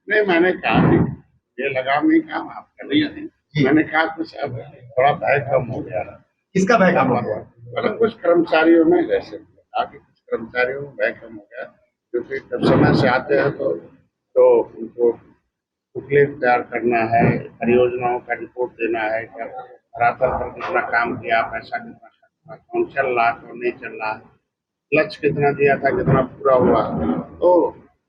नहीं, मैंने कहा कि ये लगाम नहीं काम आप कर रही है। मैंने कहा कुछ अब थोड़ा भय कम हो गया है। किसका भय कम हो गया? मतलब कुछ कर्मचारियों में, जैसे आगे कुछ कर्मचारियों में भय कम हो गया, क्योंकि जब समय से आते हैं तो उनको बुकलेट तैयार करना है, परियोजनाओं का रिपोर्ट देना है, क्या धरातल पर कितना काम किया, पैसा कितना कौन चल रहा कौन नहीं चल रहा, लक्ष्य कितना दिया था कितना पूरा हुआ। तो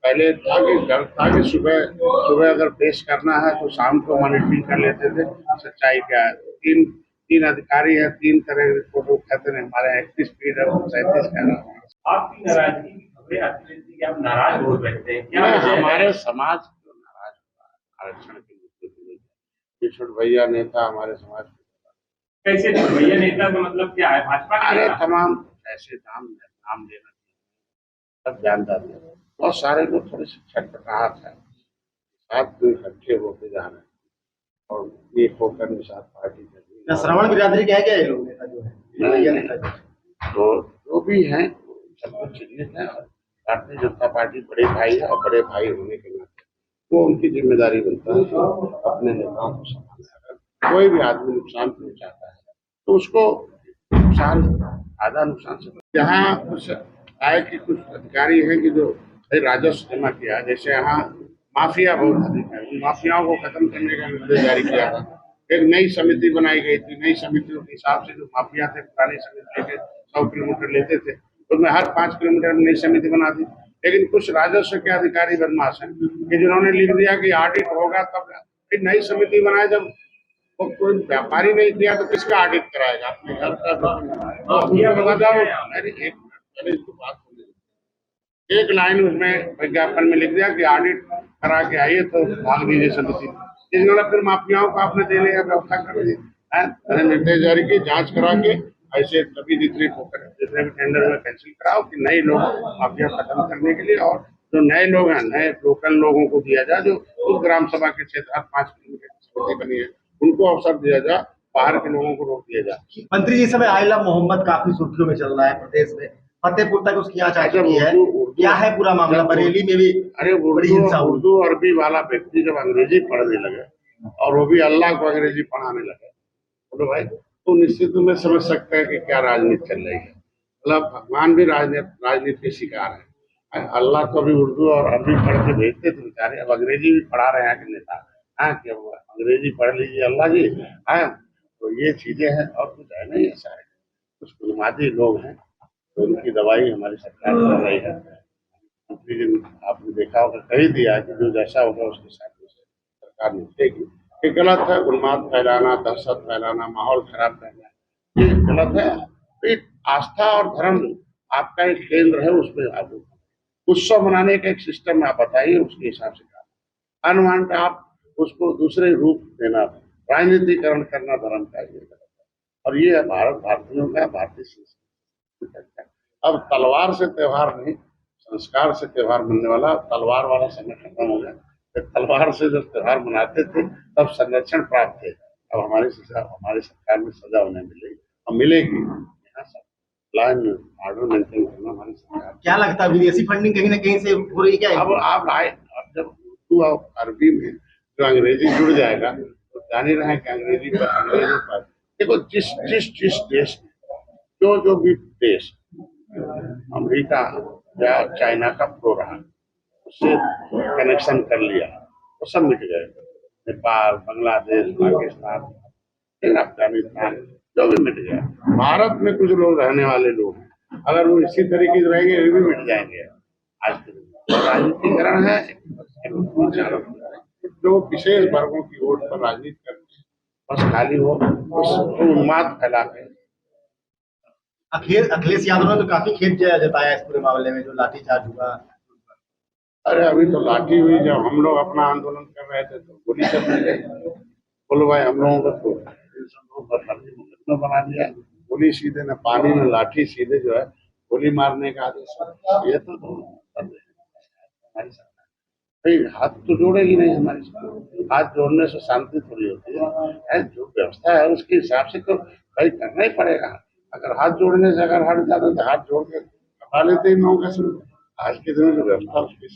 पहले था कि डर था कि सुबह सुबह अगर पेश करना है तो शाम को मॉनिटरिंग कर लेते थे सच्चाई क्या है। तीन तीन अधिकारी है, तीन तरह के रिपोर्ट कहते हैं, हमारे 31 फीट है, 37 कह रहा हूँ। आपकी नाराजगी की खबरें आती रहती है, आप नाराज हो रहते हैं, क्या हमारे समाज को नाराज हुआ आरक्षण के मुद्दे को लेकर। ये छोट भैया नेता हमारे समाज को कैसे भैया नेता का मतलब क्या है? भाजपा के अरे तमाम ऐसे नाम लेना सब जानदार है। बहुत सारे लोग थोड़े से छटपटाहट है, साथ में इकट्ठे होते जा रहे हैं और एक होकर निषाद पार्टी कर रही है। श्रवण बिरादरी क्या है क्या ये लोग नेता जो है भैया नेता तो जो भी हैं सब कुछ चिन्हित है। भारतीय जनता पार्टी बड़े भाई है और बड़े भाई होने के नाते वो उनकी जिम्मेदारी बनता है अपने नेताओं को संभालना। कोई भी आदमी नुकसान पहुंचाता है तो उसको नुकसान आधा नुकसान से, यहाँ कुछ आय के कुछ अधिकारी हैं कि जो राजस्व जमा किया, जैसे यहाँ माफिया बहुत अधिक है, उन माफियाओं को खत्म करने का निर्देश जारी किया था। एक नई समिति बनाई गई थी, नई समितियों के हिसाब से जो माफिया थे पुरानी समिति के 100 किलोमीटर लेते थे, उसमें हर 5 किलोमीटर में नई समिति बना दी। लेकिन कुछ राजस्व के अधिकारी बदमाश हैं कि जिन्होंने लिख दिया कि ऑडिट होगा तब नई समिति बनाए। जब वो कोई व्यापारी नहीं दिया तो किसका ऑडिट कराएगा? अपने घर का एक लाइन उसमें विज्ञापन में लिख दिया कि ऑडिट करा के आइए तो भाग दीजिए समिति। इन्होंने फिर माफियाओं को आपने देने का व्यवस्था कर दी है, निर्देश जारी की जांच करा के ऐसे तभी जितने भी टेंडर में कैंसिल कराओ कि नए लोग माफिया खत्म करने के लिए, और जो नए लोग हैं नए लोकल लोगों को दिया जाए, जो उस ग्राम सभा के क्षेत्र 5 किलोमीटर की समिति बनी है उनको अवसर दिया जाए, बाहर के लोगों को रोक दिया जाए। मंत्री जी समय आइला मोहम्मद काफी सुर्खियों में चल रहा है प्रदेश में, फतेहपुर तक उसकी यहाँ आ चुकी है, क्या है पूरा मामला? बरेली में भी अरे उर्दू अरबी वाला व्यक्ति जब अंग्रेजी पढ़ने लगे और वो भी अल्लाह को अंग्रेजी पढ़ाने लगे तो भाई तो निश्चित में समझ सकते हैं कि क्या राजनीति चल रही है। मतलब भगवान भी राजनीति के शिकार है। अल्लाह को भी उर्दू और अरबी पढ़ के भेजते थे बेचारे, अब अंग्रेजी भी पढ़ा रहे हैं कि नेता हाँ क्या हुआ अंग्रेजी पढ़ लीजिए अल्लाह जी। हाँ तो ये चीजें हैं और कुछ है नहीं, ऐसा है कुछ गुलमादी लोग हैं तो उनकी दवाई हमारी सरकार कर रही है। मंत्री जी आपने देखा होगा कही दिया कि जो जैसा होगा उसके साथ सरकार निपटेगी। ये गलत है, उन्माद फैलाना, दहशत फैलाना, माहौल खराब करना, ये गलत है। तो आस्था और धर्म आपका एक केंद्र है, उसमें आप उत्सव मनाने का एक सिस्टम आप बताइए, उसके हिसाब से काम अनवांट आप उसको दूसरे रूप देना, राजनीतिकरण करना धर्म का ये गलत है। और ये भारतीयों का भारतीय संस्कृति। अब तलवार से त्योहार नहीं, संस्कार से त्योहार बनने वाला, तलवार वाला समय खत्म हो गया। तलवार से जब त्योहार मनाते थे तब संरक्षण प्राप्त थे, अब हमारी सरकार में सजा उन्हें मिलेगी और मिलेगी। यहाँ सब लाइन ऑर्डर मेंटेन करना हमारी सरकार। क्या लगता है विदेशी फंडिंग कहीं ना कहीं से हो रही क्या? अब आप आए, अब जब उर्दू और अरबी में जो अंग्रेजी जुड़ जाएगा तो जान ही रहे हैं कि अंग्रेजी पर देखो जिस देश में जो भी देश अमेरिका या चाइना का प्रो रहा उससे कनेक्शन कर लिया तो सब मिट गए। नेपाल, बांग्लादेश, पाकिस्तान, अफगानिस्तान जो भी मिट गया। भारत में कुछ लोग रहने वाले लोग हैं, अगर वो इसी तरीके से रहेंगे ये भी मिट जाएंगे। आज के दिन राजनीतिकरण है, जो विशेष वर्गों की वोट पर राजनीति करते बस खाली हो उन्माद फैला के। अखिलेश यादव ने तो काफी खेद जताया इस पूरे मामले में जो लाठीचार्ज हुआ। अरे अभी तो लाठी हुई, जब हम लोग अपना आंदोलन कर रहे थे तो गोली चलने गई। बोलो भाई हम लोगों को तो बना दिया, गोली सीधे न पानी में लाठी सीधे जो है गोली मारने का आदेश। ये तो हमारी सरकार हाथ तो जोड़ेगी नहीं, हमारी सरकार हाथ जोड़ने से शांति थोड़ी होती है। जो व्यवस्था है उसके हिसाब से तो भाई करना ही पड़ेगा। अगर हाथ जोड़ने से अगर हट जाता तो हाथ जोड़ के हटा लेते इन लोगों का। आज के दिन में जो व्यवस्था उसके